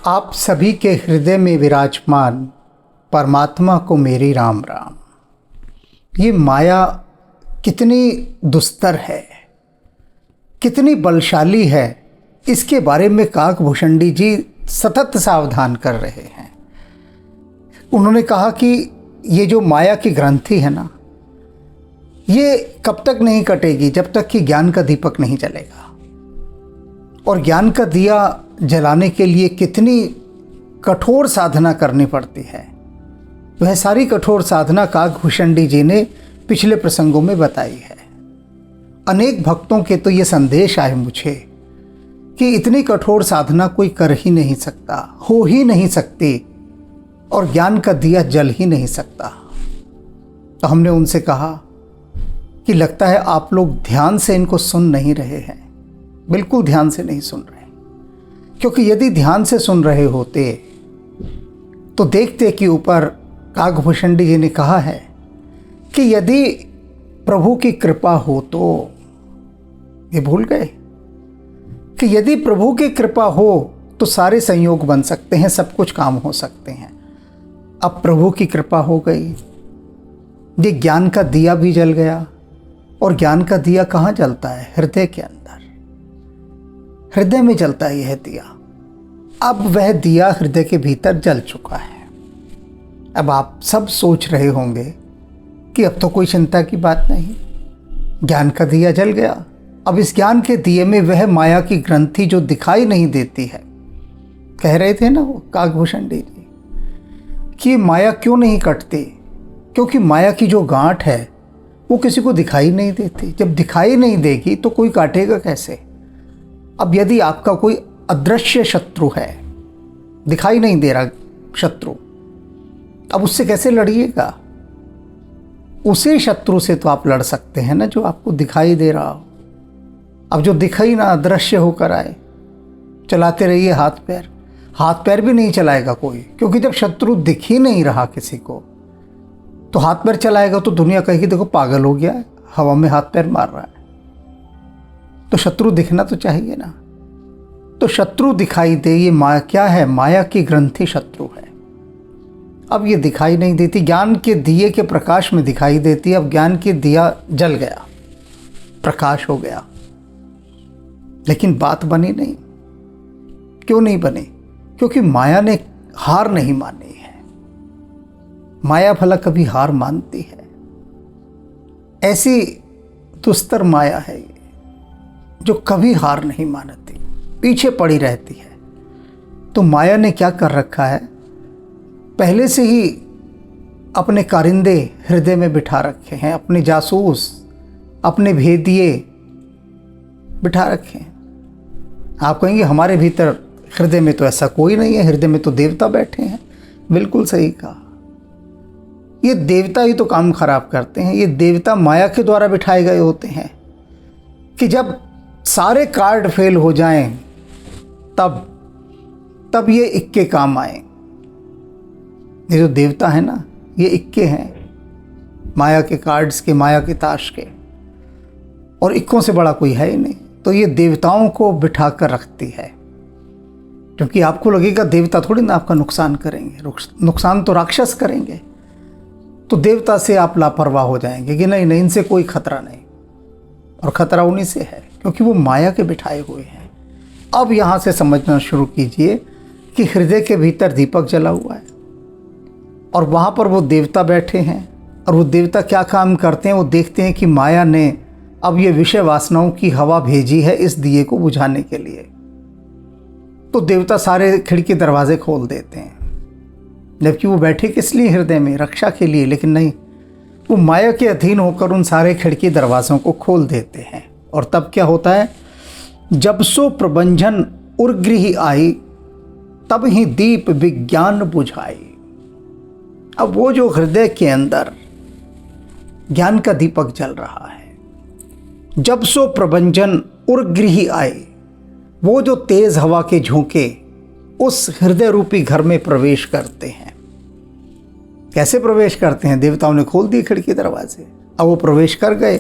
आप सभी के हृदय में विराजमान परमात्मा को मेरी राम राम। ये माया कितनी दुस्तर है, कितनी बलशाली है, इसके बारे में काकभूषणी जी सतत सावधान कर रहे हैं। उन्होंने कहा कि ये जो माया की ग्रंथि है ना, ये कब तक नहीं कटेगी जब तक कि ज्ञान का दीपक नहीं जलेगा। और ज्ञान का दिया जलाने के लिए कितनी कठोर साधना करनी पड़ती है, वह सारी कठोर साधना काकभूषणी जी ने पिछले प्रसंगों में बताई है। अनेक भक्तों के तो ये संदेश आए मुझे कि इतनी कठोर साधना कोई कर ही नहीं सकता, हो ही नहीं सकती, और ज्ञान का दिया जल ही नहीं सकता। तो हमने उनसे कहा कि लगता है आप लोग ध्यान से इनको सुन नहीं रहे हैं, बिल्कुल ध्यान से नहीं सुन रहे। क्योंकि यदि ध्यान से सुन रहे होते तो देखते कि ऊपर काकभूषणी जी ने कहा है कि यदि प्रभु की कृपा हो तो, ये भूल गए कि यदि प्रभु की कृपा हो तो सारे संयोग बन सकते हैं, सब कुछ काम हो सकते हैं। अब प्रभु की कृपा हो गई, ये ज्ञान का दिया भी जल गया। और ज्ञान का दिया कहाँ जलता है? हृदय के अंदर, हृदय में जलता है यह दिया। अब वह दिया हृदय के भीतर जल चुका है। अब आप सब सोच रहे होंगे कि अब तो कोई चिंता की बात नहीं, ज्ञान का दिया जल गया। अब इस ज्ञान के दिए में वह माया की ग्रंथि जो दिखाई नहीं देती है, कह रहे थे ना वो काकभूषणी जी कि माया क्यों नहीं कटती, क्योंकि माया की जो गांठ है वो किसी को दिखाई नहीं देती। जब दिखाई नहीं देगी तो कोई काटेगा कैसे? अब यदि आपका कोई अदृश्य शत्रु है, दिखाई नहीं दे रहा शत्रु, अब उससे कैसे लड़िएगा? उसी शत्रु से तो आप लड़ सकते हैं ना जो आपको दिखाई दे रहा हो। अब जो दिखाई ना अदृश्य होकर आए, चलाते रहिए हाथ पैर। हाथ पैर भी नहीं चलाएगा कोई, क्योंकि जब शत्रु दिख ही नहीं रहा किसी को तो हाथ पैर चलाएगा तो दुनिया कहेगी देखो पागल हो गया है, हवा में हाथ पैर मार रहा है। तो शत्रु दिखना तो चाहिए ना। तो शत्रु दिखाई दे, ये माया क्या है? माया की ग्रंथि शत्रु है। अब ये दिखाई नहीं देती, ज्ञान के दिए के प्रकाश में दिखाई देती। अब ज्ञान के दिया जल गया, प्रकाश हो गया, लेकिन बात बनी नहीं। क्यों नहीं बनी? क्योंकि माया ने हार नहीं मानी है। माया भला कभी हार मानती है? ऐसी दुस्तर माया है ये, जो कभी हार नहीं मानती, पीछे पड़ी रहती है। तो माया ने क्या कर रखा है? पहले से ही अपने कारिंदे हृदय में बिठा रखे हैं, अपने जासूस, अपने भेदिए बिठा रखे हैं। आप कहेंगे हमारे भीतर हृदय में तो ऐसा कोई नहीं है, हृदय में तो देवता बैठे हैं। बिल्कुल सही कहा, ये देवता ही तो काम खराब करते हैं। ये देवता माया के द्वारा बिठाए गए होते हैं कि जब सारे कार्ड फेल हो जाएं तब ये इक्के काम आए। ये जो देवता है ना, ये इक्के हैं, माया के कार्ड्स के, माया के ताश के, और इक्कों से बड़ा कोई है ही नहीं। तो ये देवताओं को बिठा कर रखती है, क्योंकि आपको लगेगा देवता थोड़ी ना आपका नुकसान करेंगे, नुकसान तो राक्षस करेंगे। तो देवता से आप लापरवाह हो जाएंगे कि नहीं इनसे कोई खतरा नहीं, और खतरा उन्हीं से है, क्योंकि वो माया के बिठाए हुए हैं। अब यहाँ से समझना शुरू कीजिए कि हृदय के भीतर दीपक जला हुआ है, और वहाँ पर वो देवता बैठे हैं। और वो देवता क्या काम करते हैं? वो देखते हैं कि माया ने अब ये विषय वासनाओं की हवा भेजी है इस दिए को बुझाने के लिए। तो देवता सारे खिड़की दरवाजे खोल देते हैं, जबकि वो बैठे किस लिए? हृदय में, रक्षा के लिए। लेकिन नहीं, वो माया के अधीन होकर उन सारे खिड़की दरवाज़ों को खोल देते हैं। और तब क्या होता है? जब सो प्रबंधन उर्गृह आई, तब ही दीप विज्ञान बुझाई। अब वो जो हृदय के अंदर ज्ञान का दीपक जल रहा है, जब सो प्रबंधन उर्गृह आए, वो जो तेज हवा के झोंके उस हृदय रूपी घर में प्रवेश करते हैं। कैसे प्रवेश करते हैं? देवताओं ने खोल दिए खिड़की दरवाजे, अब वो प्रवेश कर गए।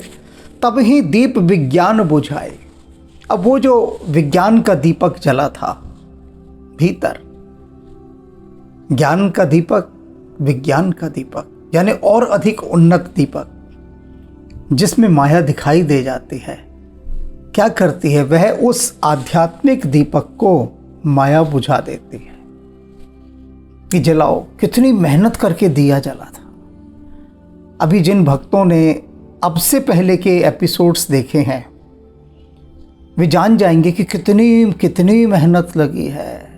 तब ही दीप विज्ञान बुझाए। अब वो जो विज्ञान का दीपक जला था भीतर, ज्ञान का दीपक, विज्ञान का दीपक, यानी और अधिक उन्नत दीपक, जिसमें माया दिखाई दे जाती है, क्या करती है? वह उस आध्यात्मिक दीपक को माया बुझा देती है कि जलाओ। कितनी मेहनत करके दिया जला था। अभी जिन भक्तों ने अब से पहले के एपिसोड्स देखे हैं वे जान जाएंगे कि कितनी कितनी मेहनत लगी है,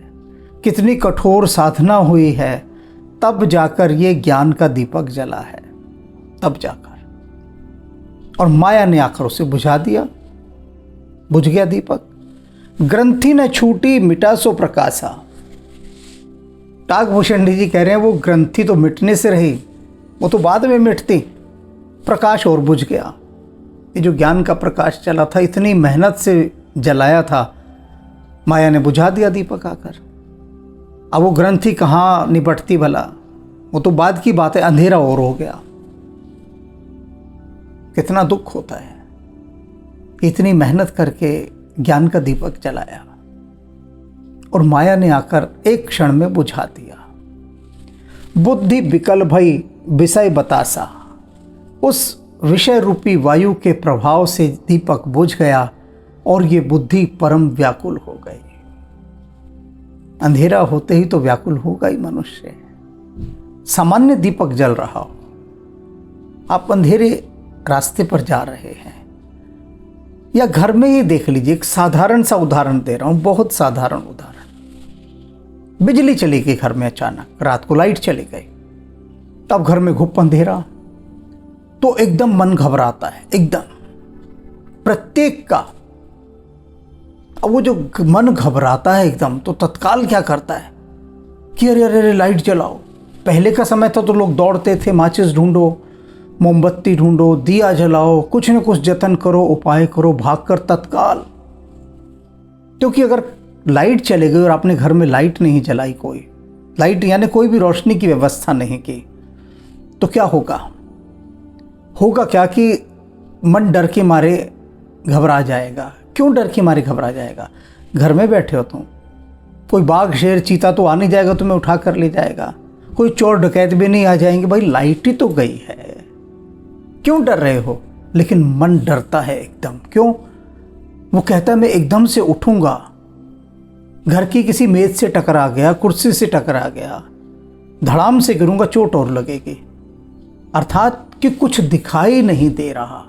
कितनी कठोर साधना हुई है, तब जाकर ये ज्ञान का दीपक जला है, तब जाकर। और माया ने आकर उसे बुझा दिया, बुझ गया दीपक। ग्रंथि न छूटी मिटा सो प्रकाशा। काकभूषण जी कह रहे हैं वो ग्रंथि तो मिटने से रही, वो तो बाद में मिटती, प्रकाश और बुझ गया। ये जो ज्ञान का प्रकाश चला था, इतनी मेहनत से जलाया था, माया ने बुझा दिया दीपक आकर। अब वो ग्रंथि कहाँ निपटती भला, वो तो बाद की बात है, अंधेरा और हो गया। कितना दुख होता है, इतनी मेहनत करके ज्ञान का दीपक जलाया और माया ने आकर एक क्षण में बुझा दिया। बुद्धि विकल भई विषय बतासा। उस विषय रूपी वायु के प्रभाव से दीपक बुझ गया और ये बुद्धि परम व्याकुल हो गई। अंधेरा होते ही तो व्याकुल होगा ही मनुष्य। सामान्य दीपक जल रहा हो, आप अंधेरे रास्ते पर जा रहे हैं, या घर में ही देख लीजिए, एक साधारण सा उदाहरण दे रहा हूं, बहुत साधारण उदाहरण। बिजली चली गई घर में अचानक, रात को लाइट चली गई, तब घर में घुप अंधेरा, तो एकदम मन घबराता है, एकदम प्रत्येक का। अब वो जो मन घबराता है एकदम, तो तत्काल क्या करता है कि अरे अरे अरे लाइट जलाओ। पहले का समय था तो लोग दौड़ते थे, माचिस ढूंढो, मोमबत्ती ढूंढो, दिया जलाओ, कुछ न कुछ जतन करो, उपाय करो, भागकर तत्काल। क्योंकि अगर लाइट चले गई और आपने घर में लाइट नहीं जलाई, कोई लाइट यानी कोई भी रोशनी की व्यवस्था नहीं की, तो क्या होगा? होगा क्या कि मन डर के मारे घबरा जाएगा। क्यों डर के मारे घबरा जाएगा? घर में बैठे हो तुम, कोई बाघ शेर चीता तो आ नहीं जाएगा, तुम्हें उठा कर ले जाएगा, कोई चोर डकैत भी नहीं आ जाएंगे, भाई लाइट ही तो गई है, क्यों डर रहे हो? लेकिन मन डरता है एकदम। क्यों? वो कहता है मैं एकदम से उठूंगा, घर की किसी मेज से टकरा गया, कुर्सी से टकरा गया, धड़ाम से गिरूंगा, चोट और लगेगी। अर्थात कि कुछ दिखाई नहीं दे रहा।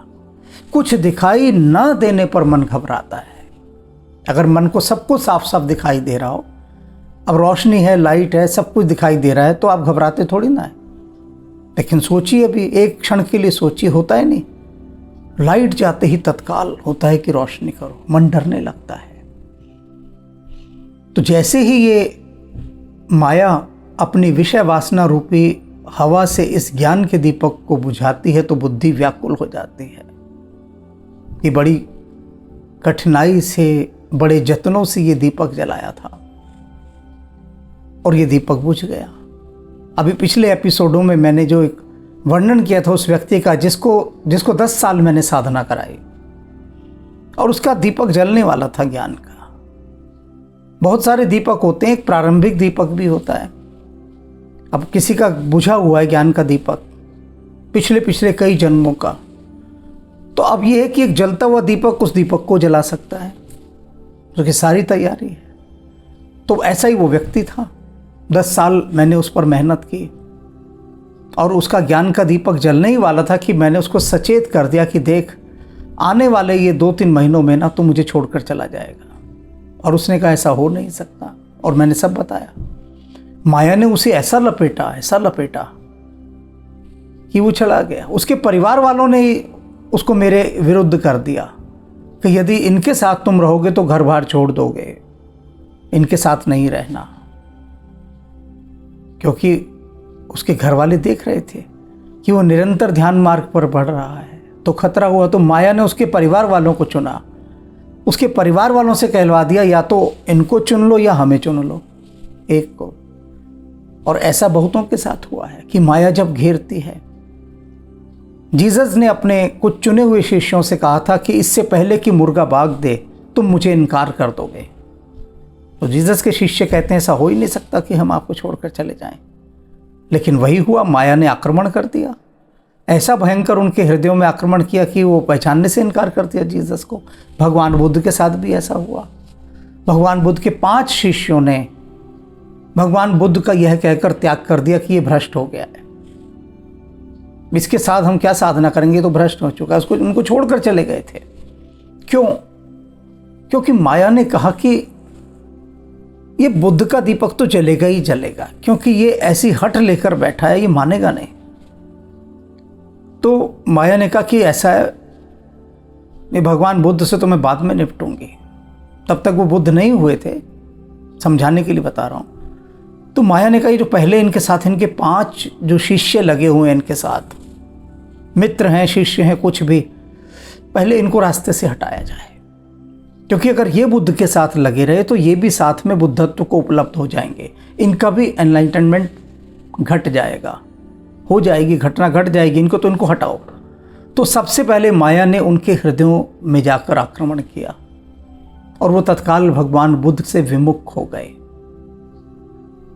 कुछ दिखाई न देने पर मन घबराता है। अगर मन को सब कुछ साफ साफ दिखाई दे रहा हो, अब रोशनी है, लाइट है, सब कुछ दिखाई दे रहा है, तो आप घबराते थोड़ी ना है। लेकिन सोचिए, अभी एक क्षण के लिए सोचिए, होता है नहीं? लाइट जाते ही तत्काल होता है कि रोशनी करो, मन डरने लगता है। तो जैसे ही ये माया अपनी विषय वासना रूपी हवा से इस ज्ञान के दीपक को बुझाती है, तो बुद्धि व्याकुल हो जाती है। ये बड़ी कठिनाई से, बड़े जतनों से ये दीपक जलाया था और ये दीपक बुझ गया। अभी पिछले एपिसोडों में मैंने जो एक वर्णन किया था उस व्यक्ति का, जिसको 10 साल मैंने साधना कराई और उसका दीपक जलने वाला था ज्ञान का। बहुत सारे दीपक होते हैं, एक प्रारंभिक दीपक भी होता है। अब किसी का बुझा हुआ है ज्ञान का दीपक पिछले कई जन्मों का, तो अब यह है कि एक जलता हुआ दीपक उस दीपक को जला सकता है, क्योंकि सारी तैयारी है। तो ऐसा ही वो व्यक्ति था। 10 साल मैंने उस पर मेहनत की और उसका ज्ञान का दीपक जलने ही वाला था कि मैंने उसको सचेत कर दिया कि देख, आने वाले ये 2-3 महीनों में ना तू मुझे छोड़कर चला जाएगा। और उसने कहा ऐसा हो नहीं सकता, और मैंने सब बताया। माया ने उसे ऐसा लपेटा कि वो चला गया। उसके परिवार वालों ने उसको मेरे विरुद्ध कर दिया कि यदि इनके साथ तुम रहोगे तो घर बार छोड़ दोगे, इनके साथ नहीं रहना। क्योंकि उसके घर वाले देख रहे थे कि वो निरंतर ध्यान मार्ग पर बढ़ रहा है, तो खतरा हुआ। तो माया ने उसके परिवार वालों को चुना, उसके परिवार वालों से कहलवा दिया या तो इनको चुन लो या हमें चुन लो, एक को। और ऐसा बहुतों के साथ हुआ है कि माया जब घेरती है, जीसस ने अपने कुछ चुने हुए शिष्यों से कहा था कि इससे पहले कि मुर्गा भाग दे तुम मुझे इनकार कर दोगे। तो जीसस के शिष्य कहते हैं ऐसा हो ही नहीं सकता कि हम आपको छोड़कर चले जाएं। लेकिन वही हुआ, माया ने आक्रमण कर दिया। ऐसा भयंकर उनके हृदयों में आक्रमण किया कि वो पहचानने से इनकार कर दिया जीसस को। भगवान बुद्ध के साथ भी ऐसा हुआ। भगवान बुद्ध के 5 शिष्यों ने भगवान बुद्ध का यह कहकर त्याग कर दिया कि ये भ्रष्ट हो गया है, इसके साथ हम क्या साधना करेंगे, तो भ्रष्ट हो चुका है। उसको उनको छोड़कर चले गए थे। क्यों? क्योंकि माया ने कहा कि ये बुद्ध का दीपक तो जलेगा ही जलेगा, क्योंकि ये ऐसी हट लेकर बैठा है, ये मानेगा नहीं। तो माया ने कहा कि ऐसा है, ये भगवान बुद्ध से तो मैं बाद में निपटूंगी। तब तक वो बुद्ध नहीं हुए थे, समझाने के लिए बता रहा हूं। तो माया ने कहा जो पहले इनके साथ, इनके 5 जो शिष्य लगे हुए हैं इनके साथ, मित्र हैं, शिष्य हैं, कुछ भी, पहले इनको रास्ते से हटाया जाए। क्योंकि अगर ये बुद्ध के साथ लगे रहे तो ये भी साथ में बुद्धत्व को उपलब्ध हो जाएंगे, इनका भी एनलाइटनमेंट घट जाएगा, हो जाएगी, घटना घट जाएगी, इनको हटाओ। तो सबसे पहले माया ने उनके हृदयों में जाकर आक्रमण किया और वो तत्काल भगवान बुद्ध से विमुख हो गए।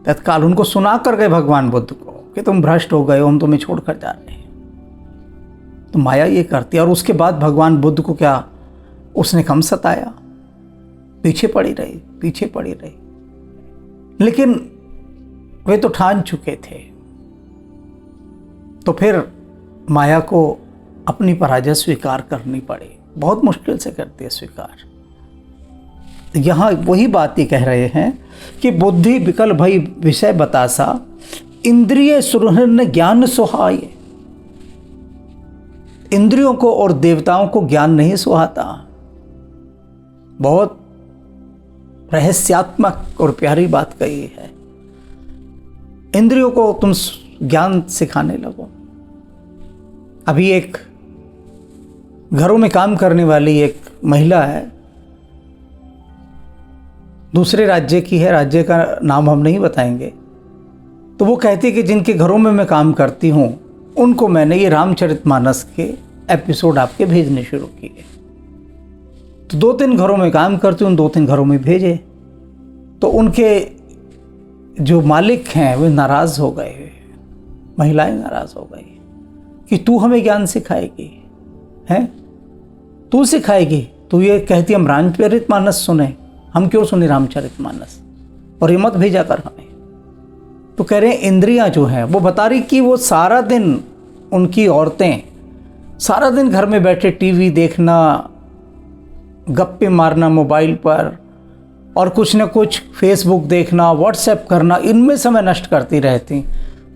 तत्काल उनको सुना कर गए भगवान बुद्ध को कि तुम भ्रष्ट हो गए हो, हम तुम्हें छोड़कर जा रहे हैं। तो माया ये करती है। और उसके बाद भगवान बुद्ध को क्या उसने कम सताया, पीछे पड़ी रही। लेकिन वे तो ठान चुके थे। तो फिर माया को अपनी पराजय स्वीकार करनी पड़ी। बहुत मुश्किल से करती है स्वीकार। यहाँ वही बात ही कह रहे हैं कि बुद्धि विकल भई विषय बतासा, इंद्रिय सुरहन ज्ञान सुहाय। इंद्रियों को और देवताओं को ज्ञान नहीं सुहाता। बहुत रहस्यात्मक और प्यारी बात कही है। इंद्रियों को तुम ज्ञान सिखाने लगो। अभी एक घरों में काम करने वाली एक महिला है, दूसरे राज्य की है, राज्य का नाम हम नहीं बताएंगे। तो वो कहती है कि जिनके घरों में मैं काम करती हूँ उनको मैंने ये रामचरितमानस के एपिसोड आपके भेजने शुरू किए। तो 2-3 घरों में काम करती हूँ, 2-3 घरों में भेजे। तो उनके जो मालिक हैं वे नाराज़ हो गए, महिलाएं नाराज़ हो गई कि तू हमें ज्ञान सिखाएगी, हैं? तू सिखाएगी? तू ये कहती हम रामचरितमानस सुने, हम क्यों सुने रामचरितमानस, और ये मत भेजा कर हमें। तो कह रहे हैं इंद्रियां जो हैं, वो बता रही कि वो सारा दिन, उनकी औरतें सारा दिन घर में बैठे टीवी देखना, गप्पे मारना मोबाइल पर, और कुछ न कुछ फेसबुक देखना, व्हाट्सएप करना, इनमें समय नष्ट करती रहती।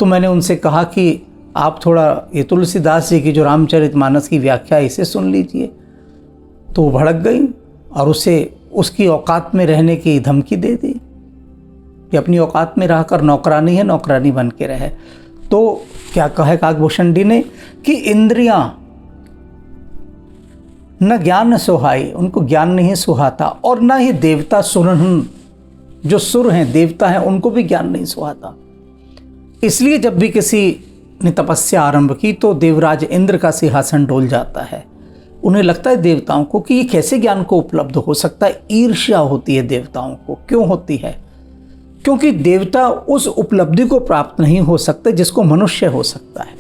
तो मैंने उनसे कहा कि आप थोड़ा ये तुलसीदास जी की जो रामचरितमानस की व्याख्या इसे सुन लीजिए। तो वो भड़क गई और उसे उसकी औकात में रहने की धमकी दे दी कि अपनी औकात में रहकर नौकरानी है, नौकरानी बन के रहे। तो क्या कहे काकभूषण जी ने कि इंद्रियां न ज्ञान सुहाई, उनको ज्ञान नहीं सुहाता, और न ही देवता सुरहन, जो सुर हैं, देवता हैं, उनको भी ज्ञान नहीं सुहाता। इसलिए जब भी किसी ने तपस्या आरंभ की तो देवराज इंद्र का सिंहासन डोल जाता है। उन्हें लगता है देवताओं को कि ये कैसे ज्ञान को उपलब्ध हो सकता है। ईर्ष्या होती है देवताओं को। क्यों होती है? क्योंकि देवता उस उपलब्धि को प्राप्त नहीं हो सकते जिसको मनुष्य हो सकता है।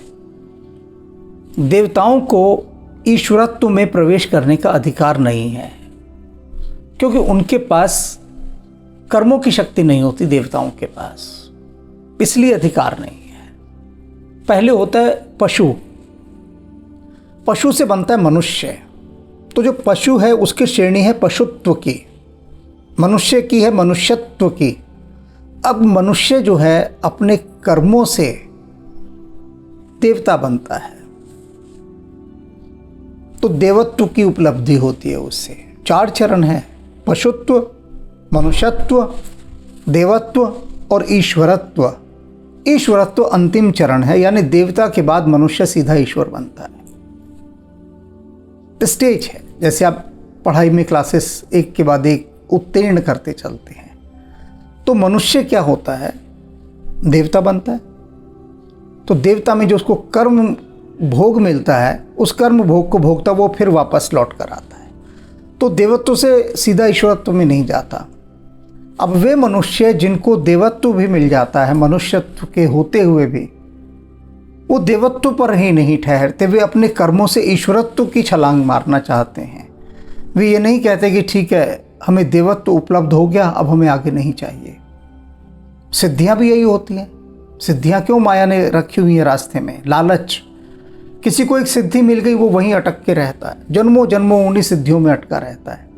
देवताओं को ईश्वरत्व में प्रवेश करने का अधिकार नहीं है, क्योंकि उनके पास कर्मों की शक्ति नहीं होती देवताओं के पास, इसलिए अधिकार नहीं है। पहले होता है पशु, पशु से बनता है मनुष्य। तो जो पशु है उसकी श्रेणी है पशुत्व की, मनुष्य की है मनुष्यत्व की। अब मनुष्य जो है अपने कर्मों से देवता बनता है, तो देवत्व की उपलब्धि होती है उससे। 4 चरण हैं: पशुत्व, मनुष्यत्व, देवत्व और ईश्वरत्व। ईश्वरत्व अंतिम चरण है, यानी देवता के बाद मनुष्य सीधा ईश्वर बनता है। स्टेज है, जैसे आप पढ़ाई में क्लासेस एक के बाद एक उत्तीर्ण करते चलते हैं। तो मनुष्य क्या होता है? देवता बनता है। तो देवता में जो उसको कर्म भोग मिलता है, उस कर्म भोग को भोगता वो फिर वापस लौट कर आता है। तो देवत्व से सीधा ईश्वरत्व में नहीं जाता। अब वे मनुष्य जिनको देवत्व भी मिल जाता है, मनुष्यत्व के होते हुए भी वो देवत्व पर ही नहीं ठहरते, वे अपने कर्मों से ईश्वरत्व की छलांग मारना चाहते हैं। वे ये नहीं कहते कि ठीक है हमें देवत्व उपलब्ध हो गया, अब हमें आगे नहीं चाहिए। सिद्धियां भी यही होती हैं। सिद्धियां क्यों माया ने रखी हुई हैं रास्ते में? लालच। किसी को एक सिद्धि मिल गई, वो वहीं अटक के रहता है, जन्मों जन्मों उन्हीं सिद्धियों में अटका रहता है।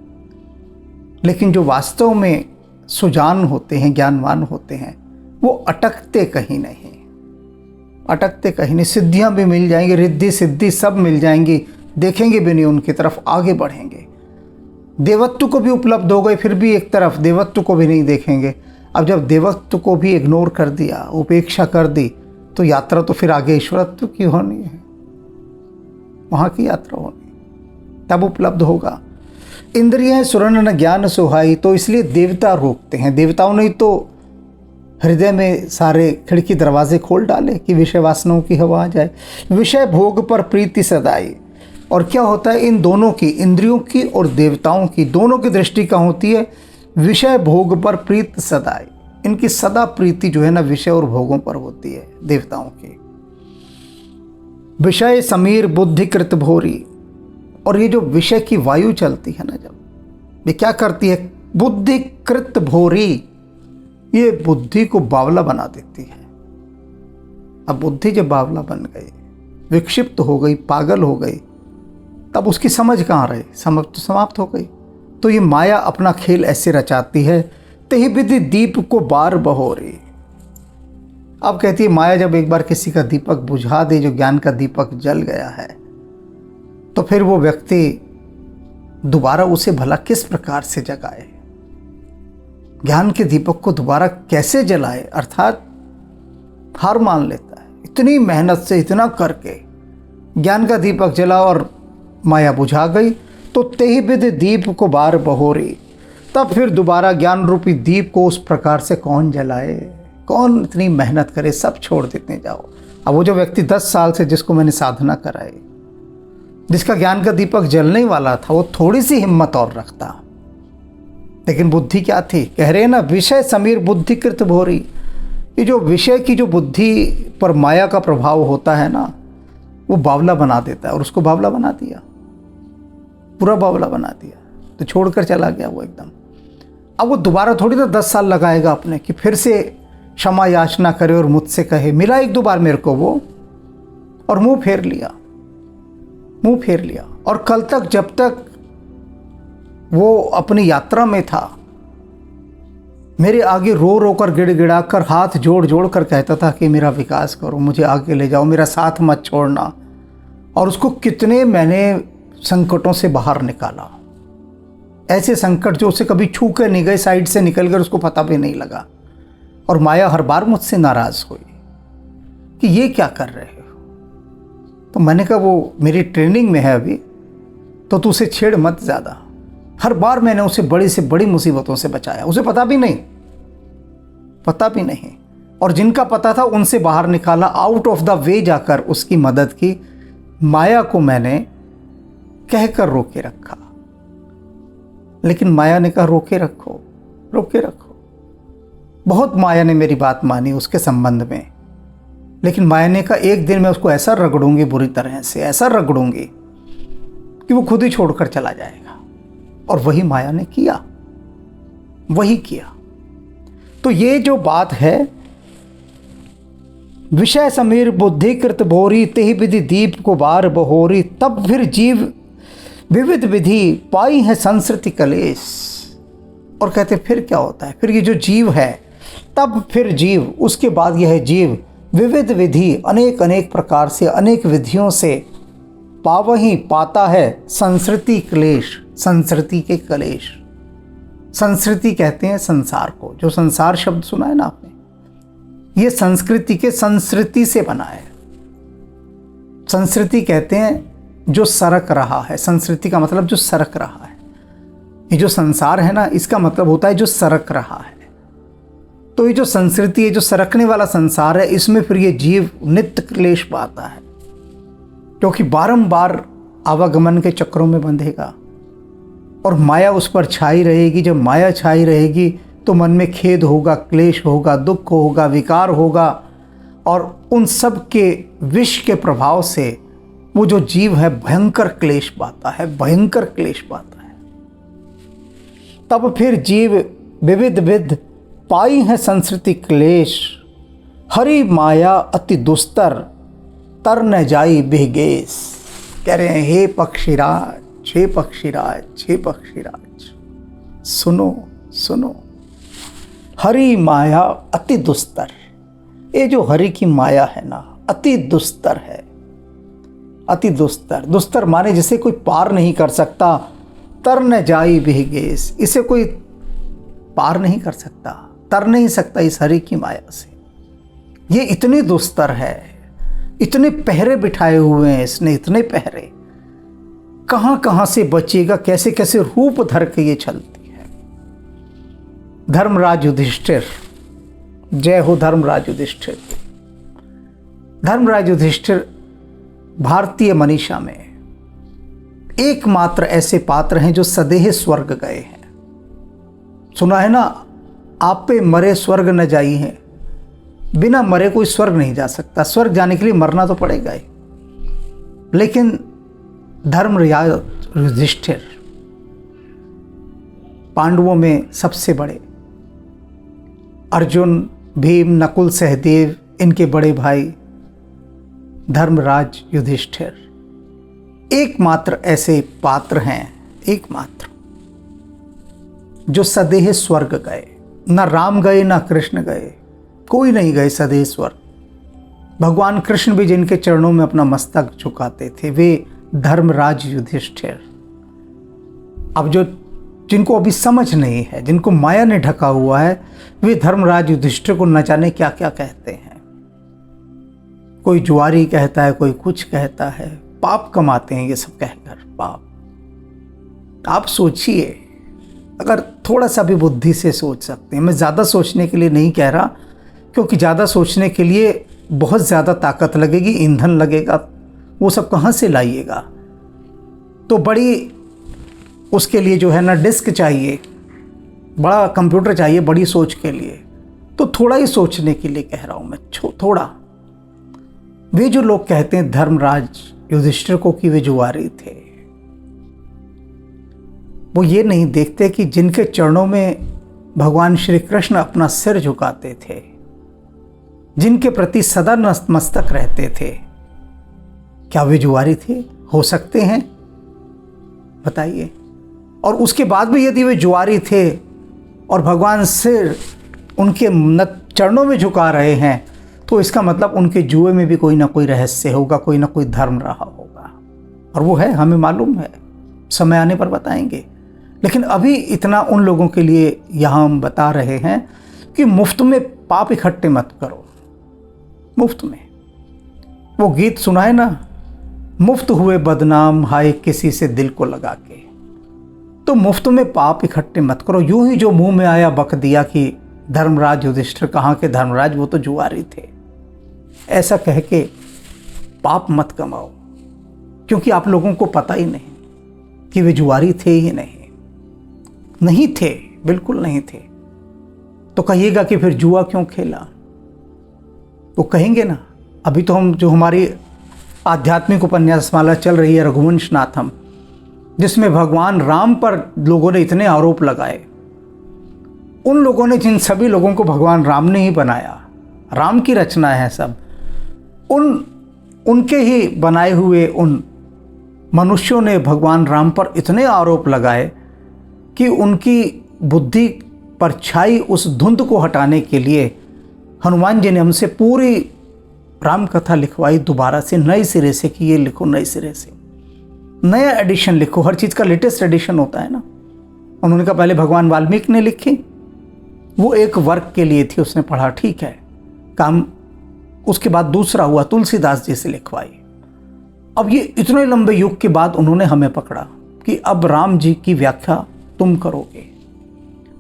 लेकिन जो वास्तव में सुजान होते हैं, ज्ञानवान होते हैं, वो अटकते कहीं नहीं, अटकते कहीं नहीं। सिद्धियां भी मिल जाएंगी, रिद्धि सिद्धि सब मिल जाएंगी, देखेंगे भी नहीं उनकी तरफ, आगे बढ़ेंगे। देवत्व को भी उपलब्ध हो गए, फिर भी एक तरफ देवत्व को भी नहीं देखेंगे। अब जब देवत्व को भी इग्नोर कर दिया, उपेक्षा कर दी, तो यात्रा तो फिर आगे ईश्वरत्व की होनी है, वहाँ की यात्रा होनी, तब उपलब्ध होगा। इंद्रियां सुरन न ज्ञान सुहाई, तो इसलिए देवता रोकते हैं। देवताओं ने तो हृदय में सारे खिड़की दरवाजे खोल डाले कि विषय वासनाओं की हवा आ जाए। विषय भोग पर प्रीति सदाई। और क्या होता है, इन दोनों की, इंद्रियों की और देवताओं की, दोनों की दृष्टि क्या होती है? विषय भोग पर प्रीति सदाई। इनकी सदा प्रीति जो है ना विषय और भोगों पर होती है देवताओं की। विषय समीर बुद्धि कृत भोरी। और ये जो विषय की वायु चलती है ना, जब ये क्या करती है? बुद्धि कृत भोरी, ये बुद्धि को बावला बना देती है। अब बुद्धि जब बावला बन गई, विक्षिप्त हो गई, पागल हो गई, तब उसकी समझ कहाँ रही? समझ तो समाप्त हो गई। तो ये माया अपना खेल ऐसे रचाती है, तेहि विधि दीप को बार बहोरी। अब कहती है माया जब एक बार किसी का दीपक बुझा दे, जो ज्ञान का दीपक जल गया है, तो फिर वो व्यक्ति दोबारा उसे भला किस प्रकार से जगाए? ज्ञान के दीपक को दोबारा कैसे जलाए? अर्थात हार मान लेता है। इतनी मेहनत से, इतना करके ज्ञान का दीपक जला और माया बुझा गई, तो तेहि विधि दीप को बार बहोरी। तब फिर दोबारा ज्ञान रूपी दीप को उस प्रकार से कौन जलाए? कौन इतनी मेहनत करे? सब छोड़ देते जाओ। अब वो जो व्यक्ति 10 साल से जिसको मैंने साधना कराई, जिसका ज्ञान का दीपक जलने वाला था, वो थोड़ी सी हिम्मत और रखता, लेकिन बुद्धि क्या थी? कह रहे हैं ना, विषय समीर बुद्धि कृत भोरी। ये जो विषय की जो बुद्धि पर माया का प्रभाव होता है ना, वो बावला बना देता है, और उसको बावला बना दिया, पूरा बावला बना दिया, तो छोड़कर चला गया वो एकदम। अब वो दोबारा थोड़ी ना 10 साल लगाएगा अपने कि फिर से क्षमा याचना करे और मुझसे कहे। मिला एक दो बार मेरे को वो, और मुंह फेर लिया, मुंह फेर लिया। और कल तक जब तक वो अपनी यात्रा में था, मेरे आगे रो रो कर, गिड़गिड़ा कर, हाथ जोड़ जोड़ कर कहता था कि मेरा विकास करो, मुझे आगे ले जाओ, मेरा साथ मत छोड़ना। और उसको कितने मैंने संकटों से बाहर निकाला, ऐसे संकट जो उसे कभी छू कर नहीं गए, साइड से निकल गए, उसको पता भी नहीं लगा। और माया हर बार मुझसे नाराज हुई कि ये क्या कर रहे हो? तो मैंने कहा वो मेरी ट्रेनिंग में है अभी, तो तू उसे छेड़ मत ज़्यादा। हर बार मैंने उसे बड़ी से बड़ी मुसीबतों से बचाया, उसे पता भी नहीं, पता भी नहीं। और जिनका पता था उनसे बाहर निकाला, आउट ऑफ द वे जाकर उसकी मदद की। माया को मैंने कहकर रोके रखा, लेकिन माया ने कहा रोके रखो, रोके रखो। बहुत माया ने मेरी बात मानी उसके संबंध में, लेकिन माया ने कहा एक दिन मैं उसको ऐसा रगड़ूंगी, बुरी तरह से ऐसा रगड़ूंगी कि वो खुद ही छोड़कर चला जाएगा। और वही माया ने किया, वही किया। तो ये जो बात है, विषय समीर बुद्धि कृत भोरी, तेहि विधि दीप को बार बहोरी। तब फिर जीव विविध विधि पाई है संस्कृति कलेश। और कहते फिर क्या होता है? फिर ये जो जीव है, तब फिर जीव, उसके बाद यह है जीव विविध विधि, अनेक अनेक प्रकार से, अनेक विधियों से पावही पाता है संस्कृति क्लेश, संस्कृति के कलेश। संस्कृति कहते हैं संसार को, जो संसार शब्द सुना है ना आपने, ये संस्कृति के संस्कृति से बना है। संस्कृति कहते हैं जो सरक रहा है, संस्कृति का मतलब जो सरक रहा है। ये जो संसार है ना, इसका मतलब होता है जो सरक रहा है। तो ये जो संस्कृति है, जो सरकने वाला संसार है, इसमें फिर ये जीव नित्य क्लेश पाता है, क्योंकि बारंबार आवागमन के चक्रों में बंधेगा और माया उस पर छाई रहेगी। जब माया छाई रहेगी तो मन में खेद होगा, क्लेश होगा, दुख होगा, विकार होगा, और उन सब के विष के प्रभाव से वो जो जीव है भयंकर क्लेश पाता है, भयंकर क्लेश पाता है। तब फिर जीव विविध विध पाई है संस्कृति क्लेश, हरि माया अति दुस्तर तर न जाई बेगेस। कह रहे हैं, हे पक्षीराज, हे पक्षीराज, हे पक्षीराज, सुनो सुनो, हरि माया अति दुस्तर। ये जो हरि की माया है ना, अति दुस्तर है, अति दुस्तर। दुस्तर माने जिसे कोई पार नहीं कर सकता, तर न जाई बेगेस, इसे कोई पार नहीं कर सकता, तर नहीं सकता इस हरि की माया से। ये इतनी दुस्तर है, इतने पहरे बिठाए हुए हैं इसने, इतने पहरे, कहाँ कहाँ से बचेगा, कैसे कैसे रूप धर के ये चलती है। धर्मराज युधिष्ठिर, जय हो धर्मराज युधिष्ठिर। धर्मराज युधिष्ठिर भारतीय मनीषा में एकमात्र ऐसे पात्र हैं जो सदेह स्वर्ग गए हैं। सुना है ना, आप पे मरे स्वर्ग न जाई हैं। बिना मरे कोई स्वर्ग नहीं जा सकता, स्वर्ग जाने के लिए मरना तो पड़ेगा ही। लेकिन धर्मराज युधिष्ठिर पांडवों में सबसे बड़े, अर्जुन, भीम, नकुल, सहदेव, इनके बड़े भाई धर्मराज युधिष्ठिर एकमात्र ऐसे पात्र हैं, एकमात्र जो सदेह स्वर्ग गए। न राम गए, न कृष्ण गए, कोई नहीं गए सदेह स्वर्ग। भगवान कृष्ण भी जिनके चरणों में अपना मस्तक झुकाते थे, वे धर्मराज युधिष्ठिर। अब जो जिनको अभी समझ नहीं है, जिनको माया ने ढका हुआ है, वे धर्मराज युधिष्ठिर को न जाने क्या क्या कहते हैं। कोई जुआरी कहता है, कोई कुछ कहता है, पाप कमाते हैं ये सब कहकर, पाप। आप सोचिए, अगर थोड़ा सा भी बुद्धि से सोच सकते हैं। मैं ज़्यादा सोचने के लिए नहीं कह रहा, क्योंकि ज़्यादा सोचने के लिए बहुत ज़्यादा ताकत लगेगी, ईंधन लगेगा, वो सब कहाँ से लाइएगा। तो बड़ी उसके लिए जो है ना डिस्क चाहिए, बड़ा कंप्यूटर चाहिए बड़ी सोच के लिए। तो थोड़ा ही सोचने के लिए कह रहा हूँ मैं, थोड़ा। वे जो लोग कहते हैं धर्मराज युधिष्ठिर को कि वे जुआरी थे, वो ये नहीं देखते कि जिनके चरणों में भगवान श्री कृष्ण अपना सिर झुकाते थे, जिनके प्रति सदा नतमस्तक रहते थे, क्या वे जुआरी थे? हो सकते हैं? बताइए। और उसके बाद भी यदि वे जुआरी थे और भगवान सिर उनके चरणों में झुका रहे हैं, तो इसका मतलब उनके जुए में भी कोई ना कोई रहस्य होगा, कोई ना कोई धर्म रहा होगा। और वो है, हमें मालूम है, समय आने पर बताएंगे। लेकिन अभी इतना उन लोगों के लिए यहाँ हम बता रहे हैं कि मुफ्त में पाप इकट्ठे मत करो। मुफ्त में वो गीत सुना है ना, मुफ्त हुए बदनाम हाय किसी से दिल को लगा के। तो मुफ्त में पाप इकट्ठे मत करो। यूं ही जो मुंह में आया बक दिया कि धर्मराज युधिष्ठिर कहाँ के धर्मराज, वो तो जुआरी थे, ऐसा कह के पाप मत कमाओ। क्योंकि आप लोगों को पता ही नहीं कि वे जुआरी थे ही नहीं थे, बिल्कुल नहीं थे। तो कहिएगा कि फिर जुआ क्यों खेला? वो कहेंगे ना। अभी तो हम जो हमारी आध्यात्मिक उपन्यास माला चल रही है रघुवंश नाथम, जिसमें भगवान राम पर लोगों ने इतने आरोप लगाए। उन लोगों ने, जिन सभी लोगों को भगवान राम ने ही बनाया, राम की रचना है सब, उनके ही बनाए हुए उन मनुष्यों ने भगवान राम पर इतने आरोप लगाए कि उनकी बुद्धि पर छाई उस धुंध को हटाने के लिए हनुमान जी ने हमसे पूरी राम कथा लिखवाई दोबारा से, नए सिरे से, कि ये लिखो, नए सिरे से नया एडिशन लिखो। हर चीज़ का लेटेस्ट एडिशन होता है ना। उन्होंने कहा पहले भगवान वाल्मीकि ने लिखी, वो एक वर्क के लिए थी, उसने पढ़ा, ठीक है काम। उसके बाद दूसरा हुआ तुलसीदास जी से लिखवाई। अब ये इतने लंबे युग के बाद उन्होंने हमें पकड़ा कि अब राम जी की व्याख्या तुम करोगे,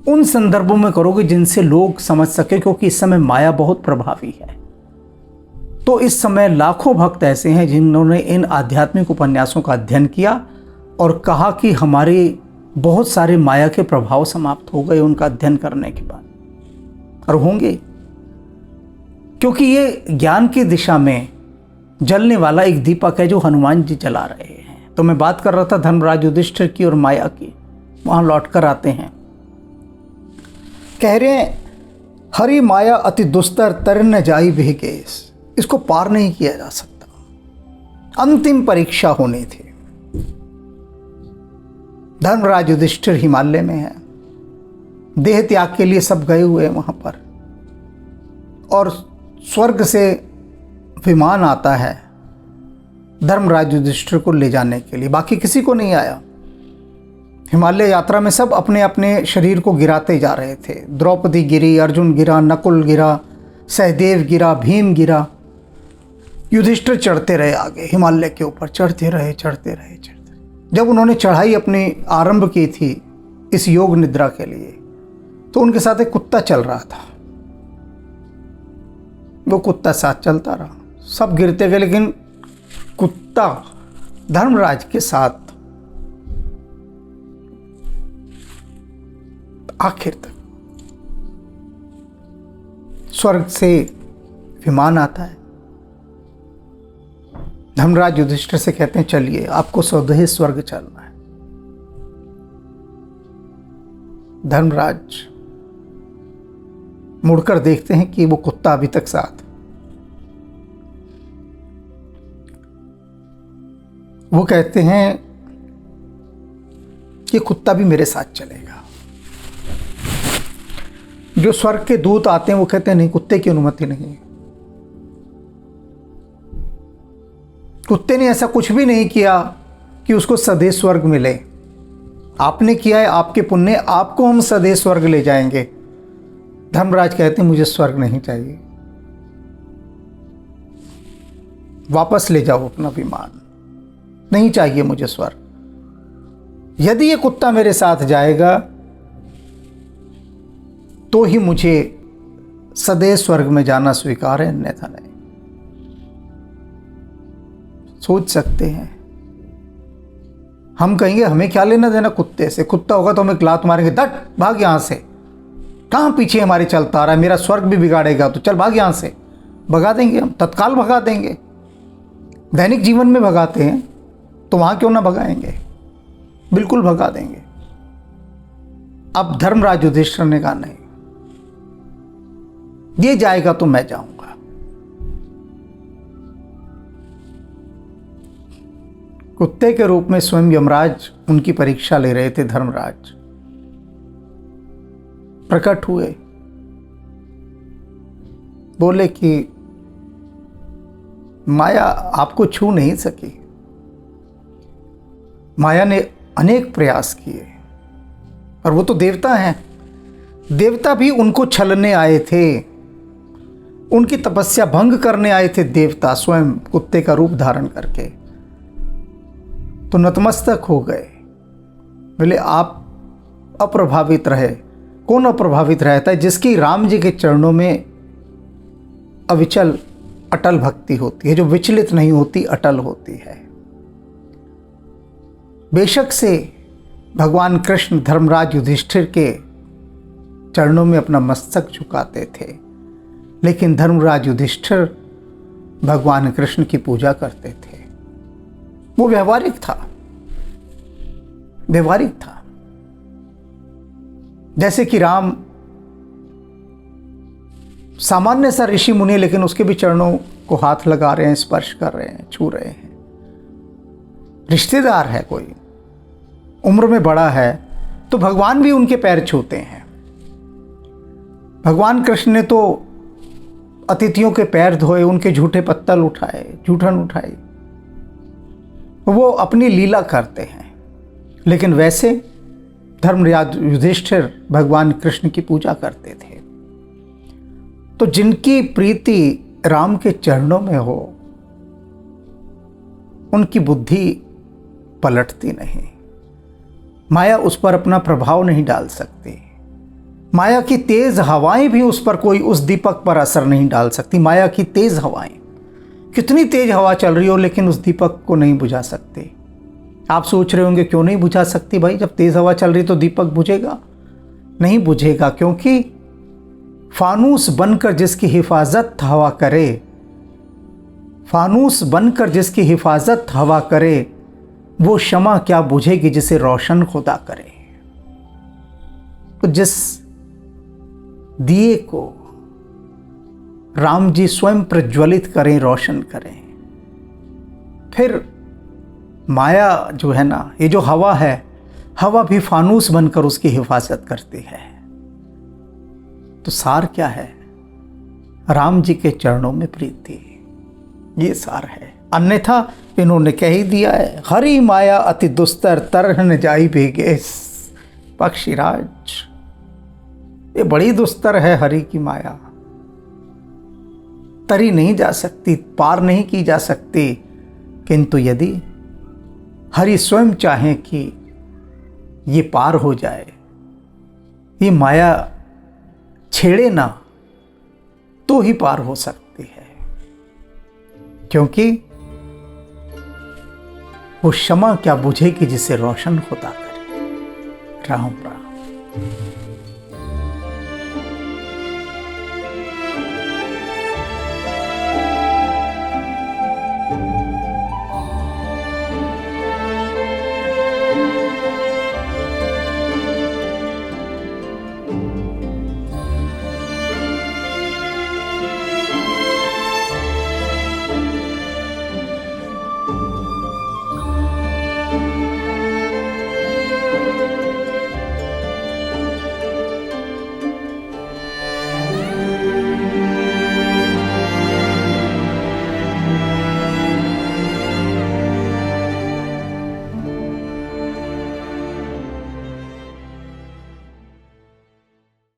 उन संदर्भों में करोगे जिनसे लोग समझ सके, क्योंकि इस समय माया बहुत प्रभावी है। तो इस समय लाखों भक्त ऐसे हैं जिन्होंने इन आध्यात्मिक उपन्यासों का अध्ययन किया और कहा कि हमारी बहुत सारे माया के प्रभाव समाप्त हो गए उनका अध्ययन करने के बाद, और होंगे, क्योंकि ये ज्ञान की दिशा में जलने वाला एक दीपक है जो हनुमान जी जला रहे हैं। तो मैं बात कर रहा था धर्मराज युधिष्ठिर की और माया की। वहां लौटकर आते हैं, कह रहे हैं हरि माया अति दुस्तर तर न जाई बेकेस, इसको पार नहीं किया जा सकता। अंतिम परीक्षा होनी थी। धर्मराज युधिष्ठिर हिमालय में है, देह त्याग के लिए सब गए हुए हैं वहां पर, और स्वर्ग से विमान आता है धर्मराज युधिष्ठिर को ले जाने के लिए, बाकी किसी को नहीं आया। हिमालय यात्रा में सब अपने अपने शरीर को गिराते जा रहे थे। द्रौपदी गिरी, अर्जुन गिरा, नकुल गिरा, सहदेव गिरा, भीम गिरा, युधिष्ठिर चढ़ते रहे आगे हिमालय के ऊपर, चढ़ते रहे। जब उन्होंने चढ़ाई अपनी आरंभ की थी इस योग निद्रा के लिए, तो उनके साथ एक कुत्ता चल रहा था। वो कुत्ता साथ चलता रहा, सब गिरते गए, लेकिन कुत्ता धर्मराज के साथ आखिर तक। स्वर्ग से विमान आता है, धर्मराज युधिष्ठिर से कहते हैं चलिए आपको स्वदेह स्वर्ग चलना है। धर्मराज मुड़कर देखते हैं कि वो कुत्ता अभी तक साथ। वो कहते हैं कि कुत्ता भी मेरे साथ चलेगा। जो स्वर्ग के दूत आते हैं वो कहते हैं नहीं, कुत्ते की अनुमति नहीं। कुत्ते ने ऐसा कुछ भी नहीं किया कि उसको सदैव स्वर्ग मिले। आपने किया है, आपके पुण्य, आपको हम सदैव स्वर्ग ले जाएंगे। धर्मराज कहते हैं मुझे स्वर्ग नहीं चाहिए, वापस ले जाओ अपना विमान, नहीं चाहिए मुझे स्वर्ग। यदि ये कुत्ता मेरे साथ जाएगा तो ही मुझे सदैव स्वर्ग में जाना स्वीकार है, अन्यथा नहीं। सोच सकते हैं, हम कहेंगे हमें क्या लेना देना कुत्ते से, कुत्ता होगा तो हमें लात मारेंगे, दट भाग यहां से, कहां पीछे हमारे चलता आ रहा है, मेरा स्वर्ग भी बिगाड़ेगा, तो चल भाग यहां से। भगा देंगे हम, तत्काल भगा देंगे। दैनिक जीवन में भगाते हैं तो वहां क्यों ना भगाएंगे, बिल्कुल भगा देंगे। अब धर्मराज युधिष्ठिर ने कहा नहीं, ये जाएगा तो मैं जाऊंगा। कुत्ते के रूप में स्वयं यमराज उनकी परीक्षा ले रहे थे। धर्मराज प्रकट हुए, बोले कि माया आपको छू नहीं सकी। माया ने अनेक प्रयास किए, और वो तो देवता हैं, देवता भी उनको छलने आए थे, उनकी तपस्या भंग करने आए थे देवता स्वयं कुत्ते का रूप धारण करके, तो नतमस्तक हो गए। बोले आप अप्रभावित रहे। कौन अप्रभावित रहता है? जिसकी राम जी के चरणों में अविचल अटल भक्ति होती है, जो विचलित नहीं होती, अटल होती है। बेशक से भगवान कृष्ण धर्मराज युधिष्ठिर के चरणों में अपना मस्तक झुकाते थे, लेकिन धर्मराज युधिष्ठिर भगवान कृष्ण की पूजा करते थे। वो व्यवहारिक था, व्यवहारिक था। जैसे कि राम सामान्य सा ऋषि मुनि, लेकिन उसके भी चरणों को हाथ लगा रहे हैं, स्पर्श कर रहे हैं, छू रहे हैं। रिश्तेदार है, कोई उम्र में बड़ा है, तो भगवान भी उनके पैर छूते हैं। भगवान कृष्ण ने तो अतिथियों के पैर धोए, उनके झूठे पत्तल उठाए, जूठन उठाई। वो अपनी लीला करते हैं, लेकिन वैसे धर्मराज युधिष्ठिर भगवान कृष्ण की पूजा करते थे। तो जिनकी प्रीति राम के चरणों में हो, उनकी बुद्धि पलटती नहीं। माया उस पर अपना प्रभाव नहीं डाल सकती। माया की तेज हवाएं भी उस पर कोई, उस दीपक पर असर नहीं डाल सकती। माया की तेज हवाएं, कितनी तेज हवा चल रही हो, लेकिन उस दीपक को नहीं बुझा सकते। आप सोच रहे होंगे क्यों नहीं बुझा सकती भाई, जब तेज हवा चल रही तो दीपक बुझेगा? नहीं बुझेगा, क्योंकि फानूस बनकर जिसकी हिफाजत हवा करे, फानूस बनकर जिसकी हिफाजत हवा करे, वो शमा क्या बुझेगी जिसे रोशन खुदा करे। तो जिस दिए को राम जी स्वयं प्रज्वलित करें, रोशन करें, फिर माया जो है ना, ये जो हवा है, हवा भी फानूस बनकर उसकी हिफाजत करती है। तो सार क्या है? राम जी के चरणों में प्रीति, ये सार है। अन्यथा इन्होंने कह ही दिया है, हरि माया अति दुस्तर तरहन जाई बेगेस। पक्षीराज, ये बड़ी दुस्तर है हरि की माया, तरी नहीं जा सकती, पार नहीं की जा सकती। किंतु यदि हरि स्वयं चाहें कि ये पार हो जाए, ये माया छेड़े ना, तो ही पार हो सकती है। क्योंकि वो क्षमा क्या बुझेगी जिसे रोशन खुदा करे। राम राम।